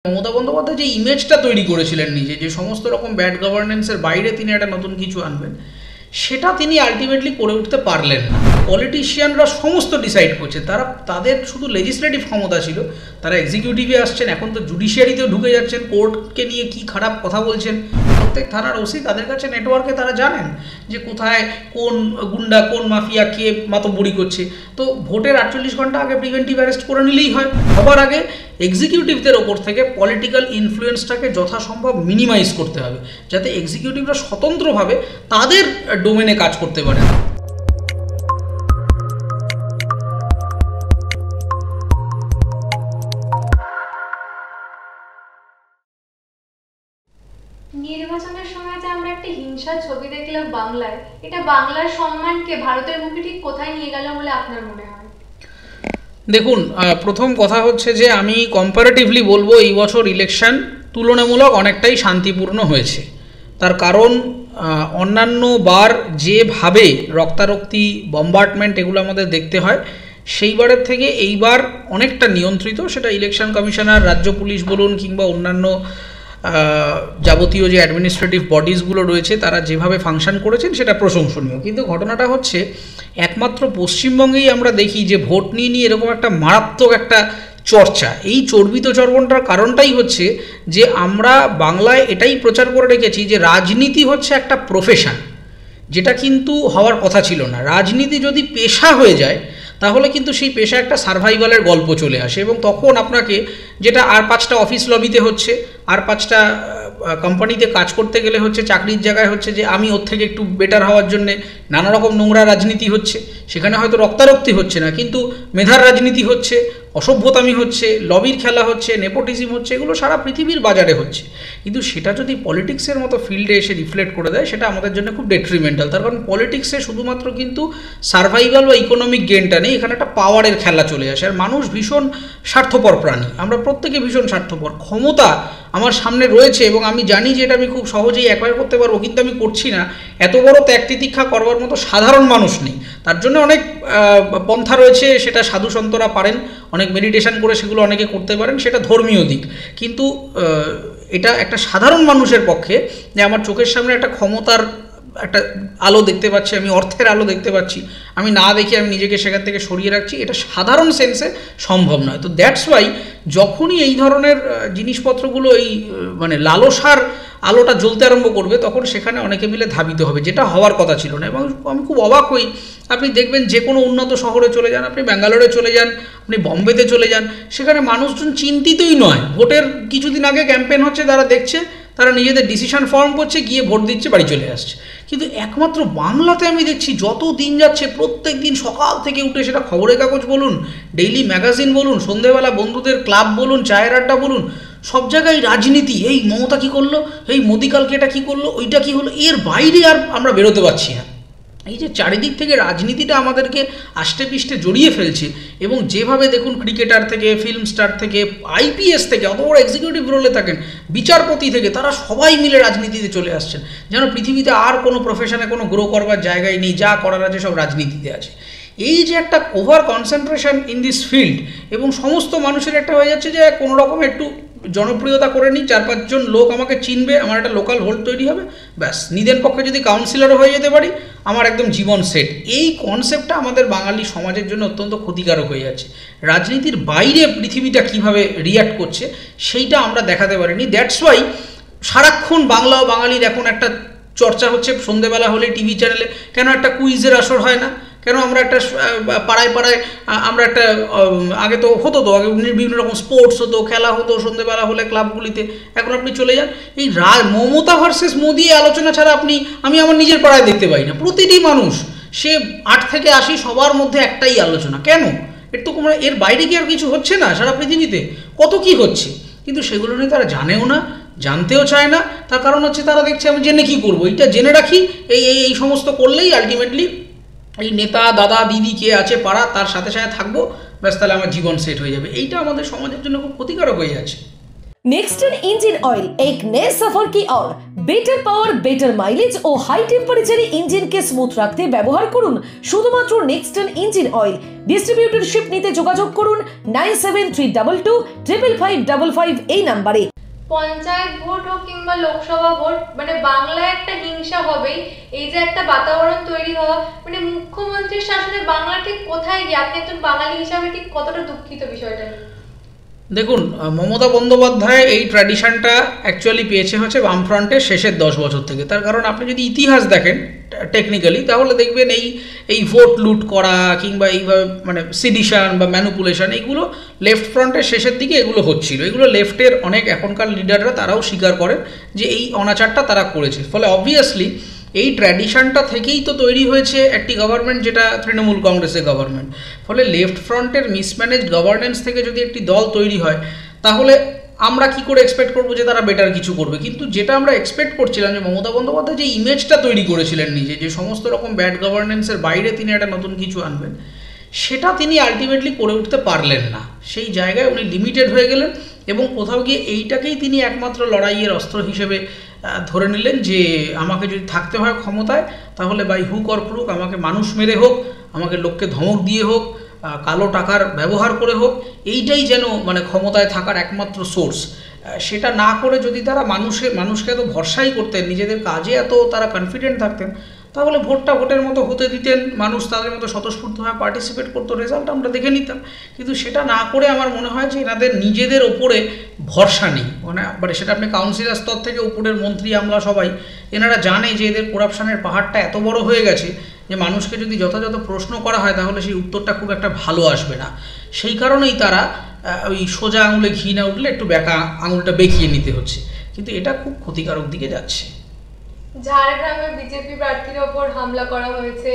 মমতা বন্দ্যোপাধ্যায় যে ইমেজটা তৈরি করেছিলেন নিজে, যে সমস্ত রকম ব্যাড গভর্নেন্সের বাইরে তিনি একটা নতুন কিছু আনবেন, সেটা তিনি আলটিমেটলি করে উঠতে পারলেন না। পলিটিশিয়ানরা সমস্ত ডিসাইড করছে, তাদের শুধু লেজিসলেটিভ ক্ষমতা ছিল, তারা এক্সিকিউটিভে আসছেন, এখন তো জুডিশিয়ারিতেও ঢুকে যাচ্ছেন, কোর্টকে নিয়ে কি খারাপ কথা বলছেন। প্রত্যেক থানার ওসি তাদের কাছে নেটওয়ার্কে তারা জানেন যে কোথায় কোন গুন্ডা কোন মাফিয়া কে মাতব্বরি করছে। তো ভোটের 48 ঘন্টা আগে প্রিভেন্টিভ অ্যারেস্ট করে নিলেই হয়। সবার আগে এক্সিকিউটিভদের ওপর থেকে পলিটিক্যাল ইনফ্লুয়েন্সটাকে যথাসম্ভব মিনিমাইজ করতে হবে, যাতে এক্সিকিউটিভরা স্বতন্ত্রভাবে তাদের ডোমেনে কাজ করতে পারে। নির্বাচনের সময় যে আমরা একটা হিংসার ছবি দেখলাম বাংলায়, এটা বাংলার সম্মানকে ভারতের মুখে ঠিক কোথায় নিয়ে গেল বলে আপনার মনে হয়? দেখুন, প্রথম কথা হচ্ছে যে আমি কম্পারেটিভলি বলবো এই বছর ইলেকশন তুলনামূলক অনেকটাই শান্তিপূর্ণ হয়েছে। তার কারণ অন্যান্য বার যেভাবে রক্তারক্তি বম্বার্ডমেন্ট এগুলো আমাদের দেখতে হয়, সেইবারের থেকে এইবার অনেকটা নিয়ন্ত্রিত। সেটা ইলেকশন কমিশনার, রাজ্য পুলিশ বলুন কিংবা অন্যান্য যাবতীয় যে অ্যাডমিনিস্ট্রেটিভ বডিজগুলো রয়েছে তারা যেভাবে ফাংশন করেছেন সেটা প্রশংসনীয়। কিন্তু ঘটনাটা হচ্ছে একমাত্র পশ্চিমবঙ্গেই আমরা দেখি যে ভোট নিয়ে এরকম একটা মারাত্মক একটা চর্চা। এই চর্বিত চর্বণটার কারণটাই হচ্ছে যে আমরা বাংলায় এটাই প্রচার করে রেখেছি যে রাজনীতি হচ্ছে একটা প্রফেশন, যেটা কিন্তু হওয়ার কথা ছিল না। রাজনীতি যদি পেশা হয়ে যায় তাহলে কিন্তু সেই পেশা একটা সার্ভাইভালের গল্প চলে আসে, এবং তখন আপনাকে যেটা আর 5টা অফিস লবিতে হচ্ছে, আর 5টা কোম্পানিতে কাজ করতে গেলে হচ্ছে, চাকরির জায়গায় হচ্ছে যে আমি ওর থেকে একটু বেটার হওয়ার জন্যে নানা রকম নোংরা রাজনীতি হচ্ছে। সেখানে হয়তো রক্তারক্তি হচ্ছে না, কিন্তু মেধার রাজনীতি হচ্ছে, অসভ্যতামি হচ্ছে, লবির খেলা হচ্ছে, নেপোটিজম হচ্ছে, এগুলো সারা পৃথিবীর বাজারে হচ্ছে। কিন্তু সেটা যদি পলিটিক্সের মতো ফিল্ডে এসে রিফ্লেক্ট করে দেয়, সেটা আমাদের জন্য খুব ডেট্রিমেন্টাল। তার কারণ পলিটিক্সে শুধুমাত্র কিন্তু সার্ভাইভাল বা ইকোনমিক গেনটা নেই, এখানে একটা পাওয়ারের খেলা চলে আসে। আর মানুষ ভীষণ স্বার্থপর প্রাণী, আমরা প্রত্যেকে ভীষণ স্বার্থপর। ক্ষমতা আমার সামনে রয়েছে এবং আমি জানি যে এটা আমি খুব সহজেই অ্যাকোয়ার করতে পারবো, কিন্তু আমি করছি না। এত বড় ত্যাগ তিতিক্ষা করবার মতো সাধারণ মানুষ নেই। তার জন্য অনেক পন্থা রয়েছে, সেটা সাধু সন্তরা পারেন, অনেক মেডিটেশন করে সেগুলো অনেকে করতে পারেন, সেটা ধর্মীয় দিক। কিন্তু এটা একটা সাধারণ মানুষের পক্ষে যে আমার চোখের সামনে একটা ক্ষমতার একটা আলো দেখতে পাচ্ছি, আমি অর্থের আলো দেখতে পাচ্ছি, আমি না দেখে আমি নিজেকে সেখান থেকে সরিয়ে রাখছি, এটা সাধারণ সেন্সে সম্ভব নয়। তো দ্যাটস ওয়াই যখনই এই ধরনের জিনিসপত্রগুলো এই মানে লালসার আলোটা জ্বলতে আরম্ভ করবে, তখন সেখানে অনেকে মিলে ধাবিত হবে, যেটা হওয়ার কথা ছিল না। এবং আমি খুব অবাক হই, আপনি দেখবেন যে কোনো উন্নত শহরে চলে যান, আপনি ব্যাঙ্গালোরে চলে যান, আপনি বম্বেতে চলে যান, সেখানে মানুষজন চিন্তিতই নয়। ভোটের কিছুদিন আগে ক্যাম্পেইন হচ্ছে, তারা দেখছে, তারা নিজেদের ডিসিশন ফর্ম করছে, গিয়ে ভোট দিচ্ছে, বাড়ি চলে আসছে। কিন্তু একমাত্র বাংলাতে আমি দেখছি যত দিন যাচ্ছে প্রত্যেক দিন সকাল থেকে উঠে, সেটা খবরের কাগজ বলুন, ডেইলি ম্যাগাজিন বলুন, সন্ধেবেলা বন্ধুদের ক্লাব বলুন, চায়ের আড্ডা বলুন, সব জায়গায় রাজনীতি। এই মমতা কী করলো, এই মোদি কালকে এটা কী করলো, ওইটা কী হলো, এর বাইরে আর আমরা বেরোতে পারছি না। এই যে চারিদিক থেকে রাজনীতিটা আমাদেরকে আষ্টে পিষ্টে জড়িয়ে ফেলছে, এবং যেভাবে দেখুন ক্রিকেটার থেকে, ফিল্ম স্টার থেকে, আইপিএস থেকে, অত বড় এক্সিকিউটিভ রোলে থাকেন, বিচারপতি থেকে, তারা সবাই মিলে রাজনীতিতে চলে আসছেন। যেন পৃথিবীতে আর কোনো প্রফেশনে কোনো গ্রো করবার জায়গায় নেই, যা করার আছে সব রাজনীতিতে আছে। এই যে একটা over concentration in this field, এবং সমস্ত মানুষের একটা হয়ে যাচ্ছে যে কোনো রকম একটু জনপ্রিয়তা করে নিই, 4-5 জন লোক আমাকে চিনবে, আমার একটা লোকাল হোল্ড তৈরি হবে, ব্যাস, নিজের পক্ষে যদি কাউন্সিলরও হয়ে যেতে পারি, আমার একদম জীবন সেট। এই কনসেপ্টটা আমাদের বাঙালি সমাজের জন্য অত্যন্ত ক্ষতিকারক হয়ে যাচ্ছে। রাজনীতির বাইরে পৃথিবীটা কিভাবে রিয়্যাক্ট করছে সেইটা আমরা দেখাতে পারিনি। দ্যাটস ওয়াই সারাক্ষণ বাংলা ও বাঙালির এখন একটা চর্চা হচ্ছে, সন্ধেবেলা হলে টিভি চ্যানেলে কেন একটা কুইজের আসর হয় না, কেন আমরা একটা পাড়ায় পাড়ায় আমরা একটা, আগে তো হতো, তো আগে বিভিন্ন রকম স্পোর্টস হতো, খেলা হতো সন্ধেবেলা হলে ক্লাবগুলিতে। এখন আপনি চলে যান, এই মমতা ভার্সেস মোদি আলোচনা ছাড়া আমি আমার নিজের পাড়ায় দেখতে পাই না। প্রতিটি মানুষ, সে 8 থেকে 80, সবার মধ্যে একটাই আলোচনা। কেন? এর বাইরে কি আর কিছু হচ্ছে না সারা পৃথিবীতে? কত কি হচ্ছে, কিন্তু সেগুলো নিয়ে তারা জানেও না, জানতেও চায় না। তার কারণ হচ্ছে তারা দেখছে আমি জেনে কি করবো, এইটা জেনে রাখি, এই সমস্ত করলেই আলটিমেটলি এই নেতা দাদা দিদি কে আছে পাড়া, তার সাথে সাথে থাকবো, ব্যাস, তাহলে আমার জীবন সেট হয়ে যাবে। এইটা আমাদের সমাজের জন্য খুব ক্ষতিকারক হয়ে যাচ্ছে। नेक्स्टन इंजिन ऑयल एक नए सफर की ओर। बेटर पावर, बेटर माइलेज और हाई टेम्पारेचारे इंजिन के स्मूथ रखते व्यवहार करुन शुधुमात्र नेक्स्टन इंजिन ऑयल। डिस्ट्रिब्यूटरशिप নিতে যোগাযোগ করুন 9732255555 এই নম্বরে। পঞ্চায়েত ভোট হোক কিংবা লোকসভা ভোট, মানে বাংলায় একটা হিংসা হবেই। এই যে একটা বাতাবরণ তৈরি হওয়া, মানে মুখ্যমন্ত্রীর শাসনে বাংলা ঠিক কোথায় গিয়ে, আপনি একজন বাঙালি হিসাবে ঠিক কতটা দুঃখিত বিষয়টা নিয়ে? দেখুন, মমতা বন্দ্যোপাধ্যায় এই ট্র্যাডিশনটা অ্যাকচুয়ালি পেয়েছে হচ্ছে বামফ্রন্টের শেষের 10 বছর থেকে। তার কারণ আপনি যদি ইতিহাস দেখেন টেকনিক্যালি, তাহলে দেখবেন এই ভোট লুট করা কিংবা এইভাবে মানে সিডিশন বা ম্যানুপুলেশন, এইগুলো লেফট ফ্রন্টের শেষের দিকে এগুলো হচ্ছিল। এগুলো লেফটের অনেক এখনকার লিডাররা তারাও স্বীকার করেন যে এই অনাচারটা তারা করেছে। ফলে অবভিয়াসলি এই ট্র্যাডিশনটা থেকেই তো তৈরি হয়েছে একটি গভর্নমেন্ট যেটা তৃণমূল কংগ্রেসের গভর্নমেন্ট। ফলে লেফট ফ্রন্টের মিসম্যানেজ গভর্নেন্স থেকে যদি একটি দল তৈরি হয়, তাহলে আমরা কি করে এক্সপেক্ট করবো যে তারা বেটার কিছু করবে? কিন্তু যেটা আমরা এক্সপেক্ট করছিলাম যে মমতা বন্দ্যোপাধ্যায় যে ইমেজটা তৈরি করেছিলেন নিজে, যে সমস্ত রকম ব্যাড গভর্নেন্সের বাইরে তিনি একটা নতুন কিছু আনবেন, সেটা তিনি আলটিমেটলি করে উঠতে পারলেন না। সেই জায়গায় উনি লিমিটেড হয়ে গেলেন এবং কোথাও গিয়ে এইটাকেই তিনি একমাত্র লড়াইয়ের অস্ত্র হিসেবে ধরে নিলেন যে আমাকে যদি থাকতে হয় ক্ষমতায়, তাহলে বাই হুক অর ক্রুক আমাকে মানুষ মেরে হোক, আমাকে লোককে ধমক দিয়ে হোক, কালো টাকার ব্যবহার করে হোক, এইটাই যেন মানে ক্ষমতায় থাকার একমাত্র সোর্স। সেটা না করে যদি তারা মানুষকে এত ভরসাই করতেন, নিজেদের কাজে এত তারা কনফিডেন্ট থাকতেন, তাহলে ভোটের মতো হতে দিতেন, মানুষ তাদের মতো স্বতঃস্ফূর্তভাবে পার্টিসিপেট করতো, রেজাল্ট আমরা দেখে নিতাম। কিন্তু সেটা না করে আমার মনে হয় যে এনাদের নিজেদের ওপরে ভরসা নেই। মানে সেটা আপনি কাউন্সিলর স্তর থেকে উপরের মন্ত্রী আমলা সবাই এনারা জানে যে এদের করাপশনের পাহাড়টা এত বড় হয়ে গেছে যে মানুষকে যদি যথাযথ প্রশ্ন করা হয় তাহলে সেই উত্তরটা খুব একটা ভালো আসবে না। সেই কারণেই তারা ওই সোজা আঙুলে ঘি না উঠলে একটু বেঁকা আঙুলটা বেঁকিয়ে নিতে হচ্ছে, কিন্তু এটা খুব ক্ষতিকারক দিকে যাচ্ছে। ঝাড়গ্রামে বিজেপি প্রার্থীর ওপর হামলা করা হয়েছে,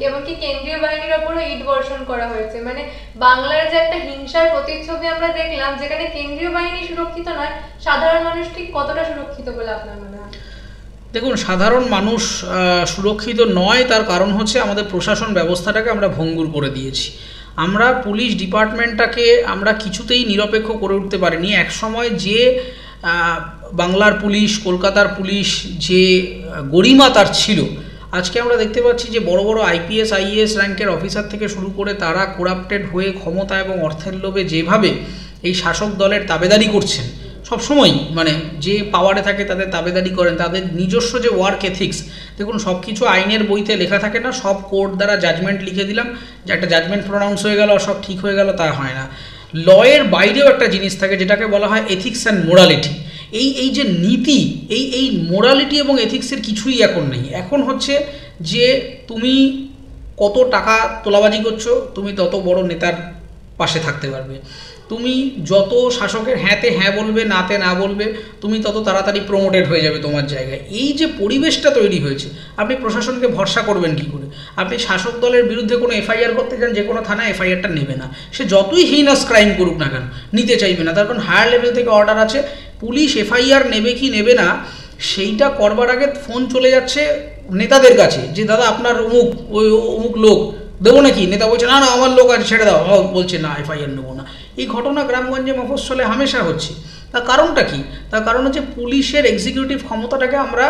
এমনকি কেন্দ্রীয় বাহিনীর ওপরও ইট বর্ষণ করা হয়েছে। মানে বাংলার যে একটা হিংসার প্রতিচ্ছবি আমরা দেখলাম, যেখানে কেন্দ্রীয় বাহিনী সুরক্ষিত নয়, সাধারণ মানুষ ঠিক কতটা সুরক্ষিত বলে আপনার মনে হয়? দেখুন, সাধারণ মানুষ সুরক্ষিত নয়, তার কারণ হচ্ছে আমাদের প্রশাসন ব্যবস্থাটাকে আমরা ভঙ্গুর করে দিয়েছি। আমরা পুলিশ ডিপার্টমেন্টটাকে আমরা কিছুতেই নিরপেক্ষ করে উঠতে পারিনি। একসময় যে বাংলার পুলিশ, কলকাতার পুলিশ যে গরিমা তার ছিল, আজকে আমরা দেখতে পাচ্ছি যে বড় বড় আইপিএস আইএএস র্যাঙ্কের অফিসার থেকে শুরু করে তারা করাপ্টেড হয়ে ক্ষমতা এবং অর্থের লোভে যেভাবে এই শাসক দলের তাবেদারি করছেন, সবসময় মানে যে পাওয়ারে থাকে তাদের তাবেদারি করেন, তাদের নিজস্ব যে ওয়ার্ক এথিক্স। দেখুন, সব কিছু আইনের বইতে লেখা থাকে না, সব কোর্ট দ্বারা জাজমেন্ট লিখে দিলাম যে একটা জাজমেন্ট প্রোনাউন্স হয়ে গেল আর সব ঠিক হয়ে গেল, তা হয় না। লয়ের বাইরেও একটা জিনিস থাকে যেটাকে বলা হয় এথিক্স অ্যান্ড মোরালিটি। এই যে নীতি, এই মোরালিটি এবং এথিক্সের কিছুই এখন নেই। এখন হচ্ছে যে তুমি কত টাকা তোলাবাজি করছো, তুমি তত বড় নেতার পাশে থাকতে পারবে। তুমি যত শাসকের হ্যাঁতে হ্যাঁ বলবে, নাতে না বলবে, তুমি তত তাড়াতাড়ি প্রমোটেড হয়ে যাবে তোমার জায়গায়। এই যে পরিবেশটা তৈরি হয়েছে, আপনি প্রশাসনকে ভরসা করবেন কি করে? আপনি শাসক দলের বিরুদ্ধে কোনো এফআইআর করতে চান, যে কোনো থানায় এফআইআরটা নেবে না, সে যতই হিনাস ক্রাইম করুক না কেন, নিতে চাইবে না। তার কারণ হায়ার লেভেল থেকে অর্ডার আছে, পুলিশ এফআইআর নেবে কি নেবে না সেইটা করবার আগে ফোন চলে যাচ্ছে নেতাদের কাছে যে দাদা আপনার অমুক লোক দেবো নাকি? নেতা বলছে না না আমার লোক আছে ছেড়ে দাও, বলছে না এফআইআর নেবো না। এই ঘটনা গ্রামগঞ্জে মফস্বলে হামেশা হচ্ছে। তার কারণটা কি? তার কারণ হচ্ছে পুলিশের এক্সিকিউটিভ ক্ষমতাটাকে আমরা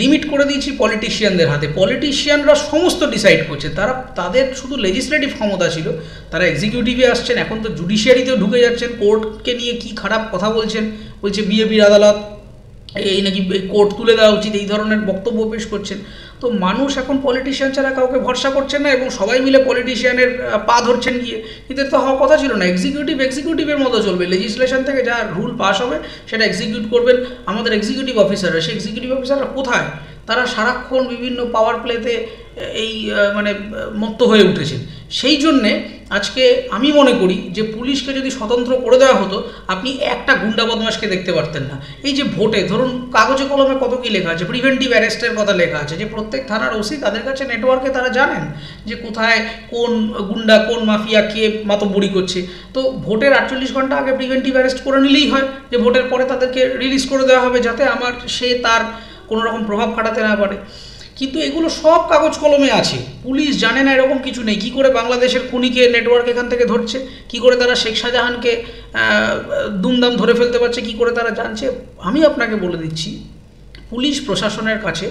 লিমিট করে দিয়েছি পলিটিশিয়ানদের হাতে। পলিটিশিয়ানরা সমস্ত ডিসাইড করছে, তাদের শুধু লেজিসলেটিভ ক্ষমতা ছিল, তারা এক্সিকিউটিভে আসছেন, এখন তো জুডিশিয়ারিতেও ঢুকে যাচ্ছেন। কোর্টকে নিয়ে কি খারাপ কথা বলছে বিজেপির আদালত, এই নাকি কোর্ট তুলে দেওয়া উচিত, এই ধরনের বক্তব্য পেশ করছেন। তো মানুষ এখন পলিটিশিয়ান ছাড়া কাউকে ভরসা করছেন না এবং সবাই মিলে পলিটিশিয়ানের পা ধরছেন গিয়ে। কিন্তু তো হওয়ার কথা ছিল না। এক্সিকিউটিভের মতো চলবে, লেজিসলেশন থেকে যা রুল পাস হবে সেটা এক্সিকিউট করবেন আমাদের এক্সিকিউটিভ অফিসাররা। সেই এক্সিকিউটিভ অফিসাররা কোথায়? তারা সারাক্ষণ বিভিন্ন পাওয়ার প্লেতে এই মানে মত্ত হয়ে উঠেছেন। সেই জন্যে আজকে আমি মনে করি যে পুলিশকে যদি স্বতন্ত্র করে দেওয়া হতো, আপনি একটা গুন্ডা বদমাশকে দেখতে পারতেন না। এই যে ভোটে ধরুন কাগজে কলমে কত কী লেখা আছে, প্রিভেন্টিভ অ্যারেস্টের কথা লেখা আছে, যে প্রত্যেক থানার ওসি তাদের কাছে নেটওয়ার্কে তারা জানেন যে কোথায় কোন গুন্ডা কোন মাফিয়া কে মাতব্বরি করছে। তো ভোটের 48 ঘন্টা আগে প্রিভেন্টিভ অ্যারেস্ট করে নিলেই হয়, যে ভোটের পরে তাদেরকে রিলিজ করে দেওয়া হবে যাতে তার কোনো রকম প্রভাব খাটাতে না পারে। কিন্তু এগুলো সব কাগজ কলমে আছে, পুলিশ জানে না এরকম কিছু নেই। কি করে বাংলাদেশের খুনিকে নেটওয়ার্ক এখান থেকে ধরছে, কি করে তারা শেখ শাহজাহানকে দুমদাম ধরে ফেলতে পারছে, কি করে তারা জানছে। আমি আপনাকে বলে দিচ্ছি, পুলিশ প্রশাসনের কাছে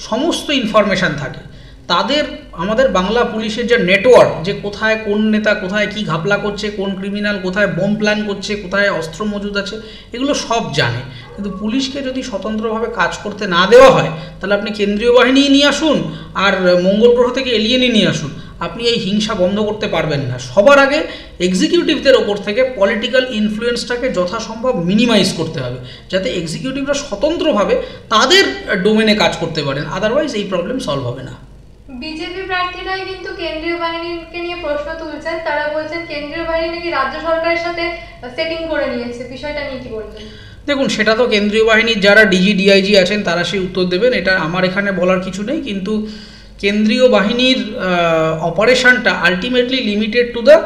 সমস্ত ইনফরমেশান থাকে। তাদের আমাদের বাংলা পুলিশের যে নেটওয়ার্ক, যে কোথায় কোন নেতা কোথায় কি ঘাপলা করছে, কোন ক্রিমিনাল কোথায় বোম প্ল্যান করছে, কোথায় অস্ত্র মজুদ আছে, এগুলো সব জানে। কিন্তু পুলিশকে যদি স্বতন্ত্রভাবে কাজ করতে না দেওয়া হয়, তাহলে আপনি কেন্দ্রীয় বাহিনী নিয়ে আসুন আর মঙ্গল গ্রহ থেকে এলিয়েনই নিয়ে আসুন, আপনি এই হিংসা বন্ধ করতে পারবেন না। সবার আগে এক্সিকিউটিভদের ওপর থেকে পলিটিক্যাল ইনফ্লুয়েন্সটাকে যথাসম্ভব মিনিমাইজ করতে হবে, যাতে এক্সিকিউটিভরা স্বতন্ত্রভাবে তাদের ডোমেনে কাজ করতে পারেন। আদারওয়াইজ এই প্রবলেম সলভ হবে না। বিজেপি প্রার্থীরাই কিন্তু কেন্দ্রীয় বাহিনীকে নিয়ে প্রশ্ন তুলছেন। তারা বলছেন কেন্দ্রীয় বাহিনী নাকি রাজ্য সরকারের সাথে সেটিং করে নিয়েছে, বিষয়টা নিয়ে কি বলবেন? দেখুন, সেটা তো কেন্দ্রীয় বাহিনীর যারা ডিজি ডিআইজি আছেন তারা সেই উত্তর দেবেন, এটা আমার এখানে বলার কিছু নেই। কিন্তু কেন্দ্রীয় বাহিনীর অপারেশনটা ultimately limited to the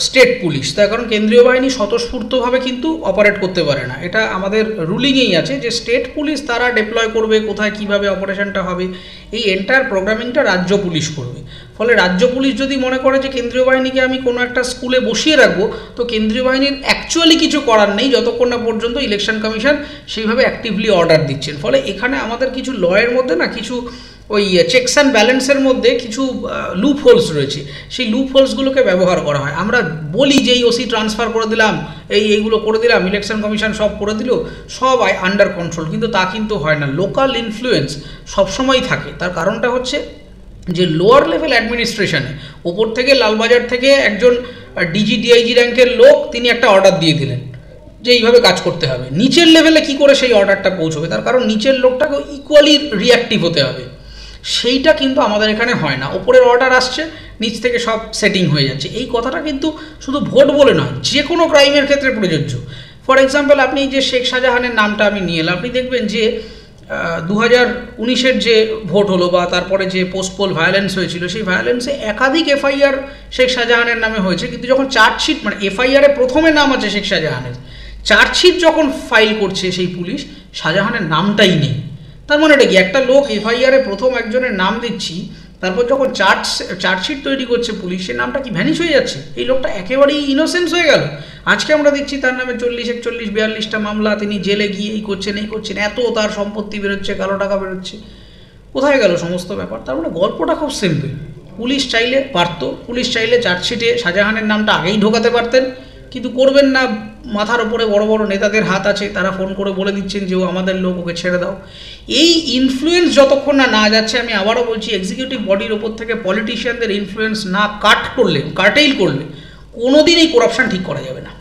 state police. তার কারণ কেন্দ্রীয় বাহিনী স্বতঃস্ফূর্তভাবে কিন্তু অপারেট করতে পারে না, এটা আমাদের রুলিংয়েই আছে যে স্টেট পুলিশ তারা ডিপ্লয় করবে, কোথায় কিভাবে অপারেশনটা হবে, এই এন্টায়ার প্রোগ্রামিংটা রাজ্য পুলিশ করবে। ফলে রাজ্য পুলিশ যদি মনে করে যে কেন্দ্রীয় বাহিনীকে আমি কোনো একটা স্কুলে বসিয়ে রাখবো, তো কেন্দ্রীয় বাহিনীর অ্যাকচুয়ালি কিছু করার নেই যতক্ষণ না পর্যন্ত ইলেকশন কমিশন সেইভাবে অ্যাক্টিভলি অর্ডার দিচ্ছেন। ফলে এখানে আমাদের কিছু লয়ের মধ্যে না কিছু ওই চেকস অ্যান্ড ব্যালেন্সের মধ্যে কিছু লুপ হোলস রয়েছে, সেই লুপ হোলসগুলোকে ব্যবহার করা হয়। আমরা বলি যে এই ওসি ট্রান্সফার করে দিলাম, এইগুলো করে দিলাম, ইলেকশন কমিশন সব করে দিল, সব আন্ডার কন্ট্রোল, কিন্তু তা কিন্তু হয় না। লোকাল ইনফ্লুয়েন্স সবসময়ই থাকে। তার কারণটা হচ্ছে যে লোয়ার লেভেল অ্যাডমিনিস্ট্রেশনে ওপর থেকে লালবাজার থেকে একজন ডিজি ডিআইজি র্যাঙ্কের লোক তিনি একটা অর্ডার দিয়ে দিলেন যে এইভাবে কাজ করতে হবে, নিচের লেভেলে কি করে সেই অর্ডারটা পৌঁছবে? তার কারণ নিচের লোকটাকে ইকুয়ালি রিঅ্যাক্টিভ হতে হবে, সেইটা কিন্তু আমাদের এখানে হয় না। ওপরের অর্ডার আসছে, নিচ থেকে সব সেটিং হয়ে যাচ্ছে। এই কথাটা কিন্তু শুধু ভোট বলে নয়, যে কোনো ক্রাইমের ক্ষেত্রে প্রযোজ্য। ফর এক্সাম্পল, আপনি যে শেখ শাহজাহানের নামটা আমি নিয়ে এলাম, আপনি দেখবেন যে 2019-এর যে ভোট হলো বা তারপরে যে পোস্ট পোল ভায়োলেন্স হয়েছিল, সেই ভায়োলেন্সে একাধিক এফআইআর শেখ শাহজাহানের নামে হয়েছে, কিন্তু যখন চার্জশিট মানে এফআইআরে প্রথমে নাম আছে শেখ শাহজাহানের, চার্জশিট যখন ফাইল করছে সেই পুলিশ, শাহজাহানের নামটাই নেই। তার মানে এটা কি, একটা লোক এফআইআরে প্রথম একজনের নাম দিচ্ছি, তারপর যখন চার্জশিট তৈরি করছে পুলিশ, সে নামটা কি ভ্যানিশ হয়ে যাচ্ছে? এই লোকটা একেবারেই ইনোসেন্স হয়ে গেল। আজকে আমরা দেখছি তার নামে 40, 41, 42টা মামলা, তিনি জেলে গিয়ে এই করছেন, এত তার সম্পত্তি বেরোচ্ছে, কালো টাকা বেরোচ্ছে, কোথায় গেল সমস্ত ব্যাপার? তার মানে গল্পটা খুব সিম্পল। পুলিশ চাইলে পারত, পুলিশ চাইলে চার্জশিটে শাহজাহানের নামটা আগেই ঢোকাতে পারতেন, কিন্তু করবেন না। মাথার ওপরে বড় বড় নেতাদের হাত আছে, তারা ফোন করে বলে দিচ্ছেন যে ও আমাদের লোক, ওকে ছেড়ে দাও। এই ইনফ্লুয়েন্স যতক্ষণ না যাচ্ছে, আমি আবারও বলছি, এক্সিকিউটিভ বডির ওপর থেকে পলিটিশিয়ানদের ইনফ্লুয়েন্স না কাটেইল করলে কোনোদিন এই করাপশন ঠিক করা যাবে না।